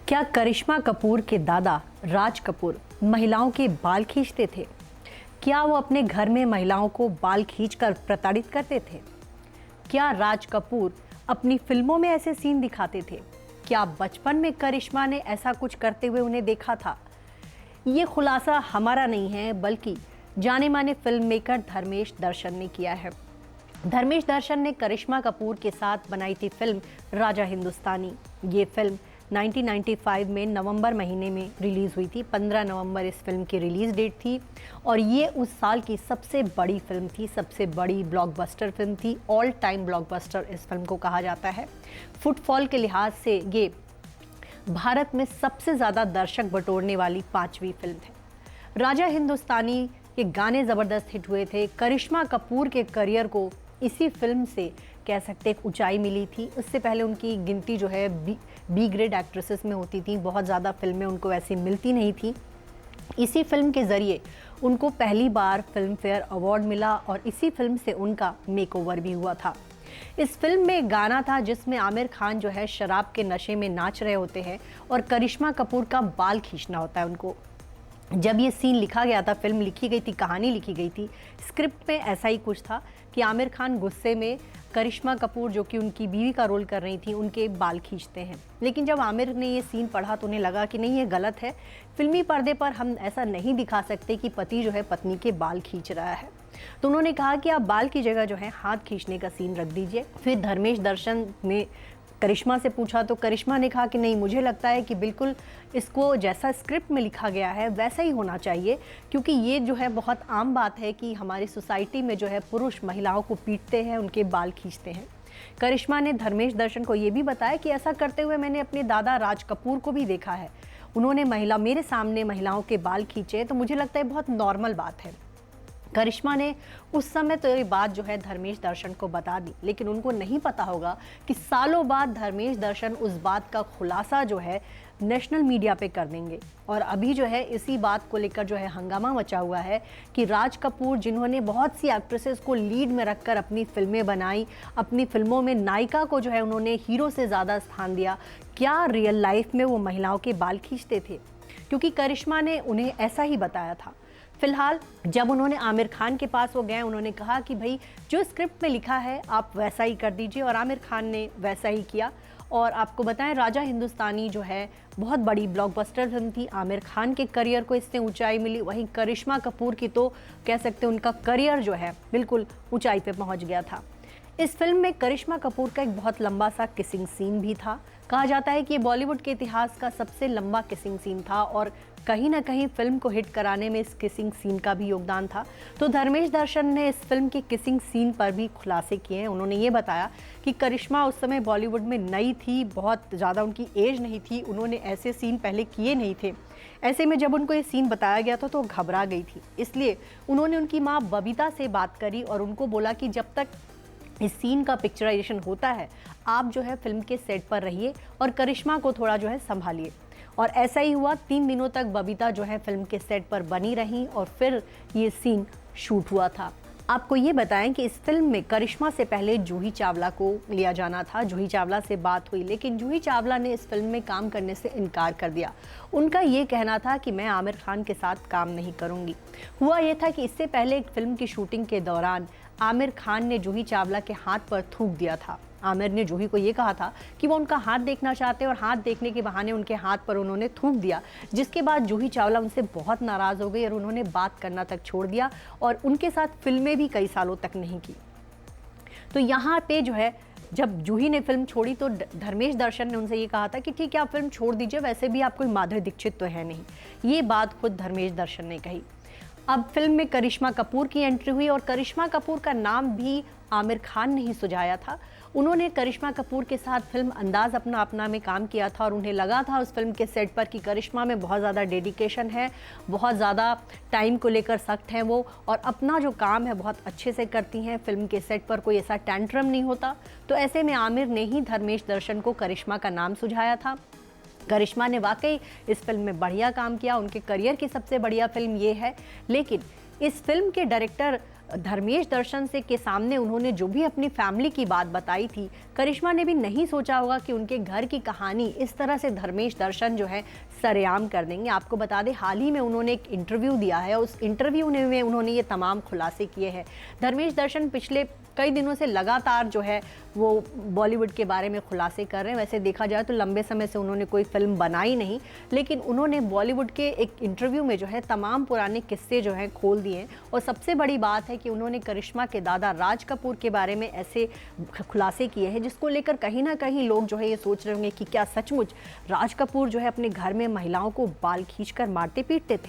क्या करिश्मा कपूर के दादा राज कपूर महिलाओं के बाल खींचते थे? क्या वो अपने घर में महिलाओं को बाल खींचकर प्रताड़ित करते थे? क्या राज कपूर अपनी फिल्मों में ऐसे सीन दिखाते थे? क्या बचपन में करिश्मा ने ऐसा कुछ करते हुए उन्हें देखा था? ये खुलासा हमारा नहीं है, बल्कि जाने माने फिल्म मेकर धर्मेश दर्शन ने किया है। धर्मेश दर्शन ने करिश्मा कपूर के साथ बनाई थी फिल्म राजा हिंदुस्तानी। ये फिल्म 1995 में नवंबर महीने में रिलीज़ हुई थी। 15 नवंबर इस फिल्म की रिलीज़ डेट थी और ये उस साल की सबसे बड़ी फिल्म थी, सबसे बड़ी ब्लॉकबस्टर फिल्म थी। ऑल टाइम ब्लॉकबस्टर इस फिल्म को कहा जाता है। फुटफॉल के लिहाज से ये भारत में सबसे ज़्यादा दर्शक बटोरने वाली 5वीं फिल्म है। राजा हिंदुस्तानी के गाने ज़बरदस्त हिट हुए थे। करिश्मा कपूर के करियर को इसी फिल्म से कह सकते एक ऊंचाई मिली थी। उससे पहले उनकी गिनती जो है बी ग्रेड एक्ट्रेसेस में होती थी, बहुत ज़्यादा फिल्में उनको वैसी मिलती नहीं थी। इसी फिल्म के ज़रिए उनको पहली बार फिल्म फेयर अवार्ड मिला और इसी फिल्म से उनका मेकओवर भी हुआ था। इस फिल्म में गाना था जिसमें आमिर खान जो है शराब के नशे में नाच रहे होते हैं और करिश्मा कपूर का बाल खींचना होता है उनको। जब ये सीन लिखा गया था, फिल्म लिखी गई थी, कहानी लिखी गई थी, स्क्रिप्ट में ऐसा ही कुछ था कि आमिर खान गुस्से में करिश्मा कपूर जो कि उनकी बीवी का रोल कर रही थी, उनके बाल खींचते हैं। लेकिन जब आमिर ने ये सीन पढ़ा तो उन्हें लगा कि नहीं, ये गलत है। फिल्मी पर्दे पर हम ऐसा नहीं दिखा सकते कि पति जो है पत्नी के बाल खींच रहा है। तो उन्होंने कहा कि आप बाल की जगह जो है हाथ खींचने का सीन रख दीजिए। फिर धर्मेश दर्शन ने करिश्मा से पूछा तो करिश्मा ने कहा कि नहीं, मुझे लगता है कि बिल्कुल इसको जैसा स्क्रिप्ट में लिखा गया है वैसा ही होना चाहिए, क्योंकि ये जो है बहुत आम बात है कि हमारी सोसाइटी में जो है पुरुष महिलाओं को पीटते हैं, उनके बाल खींचते हैं। करिश्मा ने धर्मेश दर्शन को ये भी बताया कि ऐसा करते हुए मैंने अपने दादा राज कपूर को भी देखा है। उन्होंने मेरे सामने महिलाओं के बाल खींचे, तो मुझे लगता है बहुत नॉर्मल बात है। करिश्मा ने उस समय तो ये बात जो है धर्मेश दर्शन को बता दी, लेकिन उनको नहीं पता होगा कि सालों बाद धर्मेश दर्शन उस बात का खुलासा जो है नेशनल मीडिया पे कर देंगे। और अभी जो है इसी बात को लेकर जो है हंगामा मचा हुआ है कि राज कपूर, जिन्होंने बहुत सी एक्ट्रेसेस को लीड में रखकर अपनी फिल्में बनाई, अपनी फिल्मों में नायिका को जो है उन्होंने हीरो से ज़्यादा स्थान दिया, क्या रियल लाइफ में वो महिलाओं के बाल खींचते थे? क्योंकि करिश्मा ने उन्हें ऐसा ही बताया था। फिलहाल जब उन्होंने आमिर खान के पास वो गए, उन्होंने कहा कि भाई जो स्क्रिप्ट में लिखा है आप वैसा ही कर दीजिए, और आमिर खान ने वैसा ही किया। और आपको बताएं, राजा हिंदुस्तानी जो है बहुत बड़ी ब्लॉकबस्टर फिल्म थी। आमिर खान के करियर को इससे ऊंचाई मिली। वहीं करिश्मा कपूर की तो कह सकते हैं उनका करियर जो है बिल्कुल ऊंचाई पे पहुंच गया था। इस फिल्म में करिश्मा कपूर का एक बहुत लंबा सा किसिंग सीन भी था। कहा जाता है कि ये बॉलीवुड के इतिहास का सबसे लंबा किसिंग सीन था और कहीं ना कहीं फिल्म को हिट कराने में इस किसिंग सीन का भी योगदान था। तो धर्मेश दर्शन ने इस फिल्म के किसिंग सीन पर भी खुलासे किए हैं। उन्होंने ये बताया कि करिश्मा उस समय बॉलीवुड में नई थी, बहुत ज़्यादा उनकी एज नहीं थी, उन्होंने ऐसे सीन पहले किए नहीं थे। ऐसे में जब उनको ये सीन बताया गया था तो वो घबरा गई थी। इसलिए उन्होंने उनकी माँ बबीता से बात करी और उनको बोला कि जब तक इस सीन का पिक्चराइजेशन होता है आप जो है फिल्म के सेट पर रहिए और करिश्मा को थोड़ा जो है संभालिए। और ऐसा ही हुआ। 3 दिनों तक बबीता जो है फिल्म के सेट पर बनी रही और फिर ये सीन शूट हुआ था। आपको ये बताएं कि इस फिल्म में करिश्मा से पहले जूही चावला को लिया जाना था। जूही चावला से बात हुई, लेकिन जूही चावला ने इस फिल्म में काम करने से इनकार कर दिया। उनका ये कहना था कि मैं आमिर खान के साथ काम नहीं करूंगी। हुआ ये था कि इससे पहले एक फिल्म की शूटिंग के दौरान आमिर खान ने जूही चावला के हाथ पर थूक दिया था। आमिर ने जूही को ये कहा था कि वो उनका हाथ देखना चाहते हैं और हाथ देखने के बहाने उनके हाथ पर उन्होंने थूक दिया, जिसके बाद जूही चावला उनसे बहुत नाराज़ हो गई और उन्होंने बात करना तक छोड़ दिया और उनके साथ फिल्में भी कई सालों तक नहीं की। तो यहाँ पे जो है जब जूही ने फिल्म छोड़ी तो धर्मेश दर्शन ने उनसे ये कहा था कि ठीक है आप फिल्म छोड़ दीजिए, वैसे भी आप कोई माधुरी दीक्षित तो है नहीं। ये बात खुद धर्मेश दर्शन ने कही। अब फिल्म में करिश्मा कपूर की एंट्री हुई और करिश्मा कपूर का नाम भी आमिर खान ने ही सुझाया था। उन्होंने करिश्मा कपूर के साथ फिल्म अंदाज अपना अपना में काम किया था और उन्हें लगा था उस फिल्म के सेट पर कि करिश्मा में बहुत ज़्यादा डेडिकेशन है, बहुत ज़्यादा टाइम को लेकर सख्त हैं वो, और अपना जो काम है बहुत अच्छे से करती हैं। फिल्म के सेट पर कोई ऐसा टेंट्रम नहीं होता। तो ऐसे में आमिर ने ही धर्मेश दर्शन को करिश्मा का नाम सुझाया था। करिश्मा ने वाकई इस फिल्म में बढ़िया काम किया, उनके करियर की सबसे बढ़िया फिल्म ये है। लेकिन इस फिल्म के डायरेक्टर धर्मेश दर्शन से के सामने उन्होंने जो भी अपनी फैमिली की बात बताई थी, करिश्मा ने भी नहीं सोचा होगा कि उनके घर की कहानी इस तरह से धर्मेश दर्शन जो है सरेआम कर देंगे। आपको बता दें, हाल ही में उन्होंने एक इंटरव्यू दिया है, उस इंटरव्यू में उन्होंने ये तमाम खुलासे किए हैं। धर्मेश दर्शन पिछले कई दिनों से लगातार जो है वो बॉलीवुड के बारे में खुलासे कर रहे हैं। वैसे देखा जाए तो लंबे समय से उन्होंने कोई फिल्म बनाई नहीं, लेकिन उन्होंने बॉलीवुड के एक इंटरव्यू में जो है तमाम पुराने किस्से जो हैं खोल दिए हैं। और सबसे बड़ी बात है कि उन्होंने करिश्मा के दादा राज कपूर के बारे में ऐसे खुलासे किए हैं जिसको लेकर कहीं ना कहीं लोग जो है ये सोच रहे होंगे कि क्या सचमुच राज कपूर जो है अपने घर में महिलाओं को बाल खींचकर मारते पीटते थे।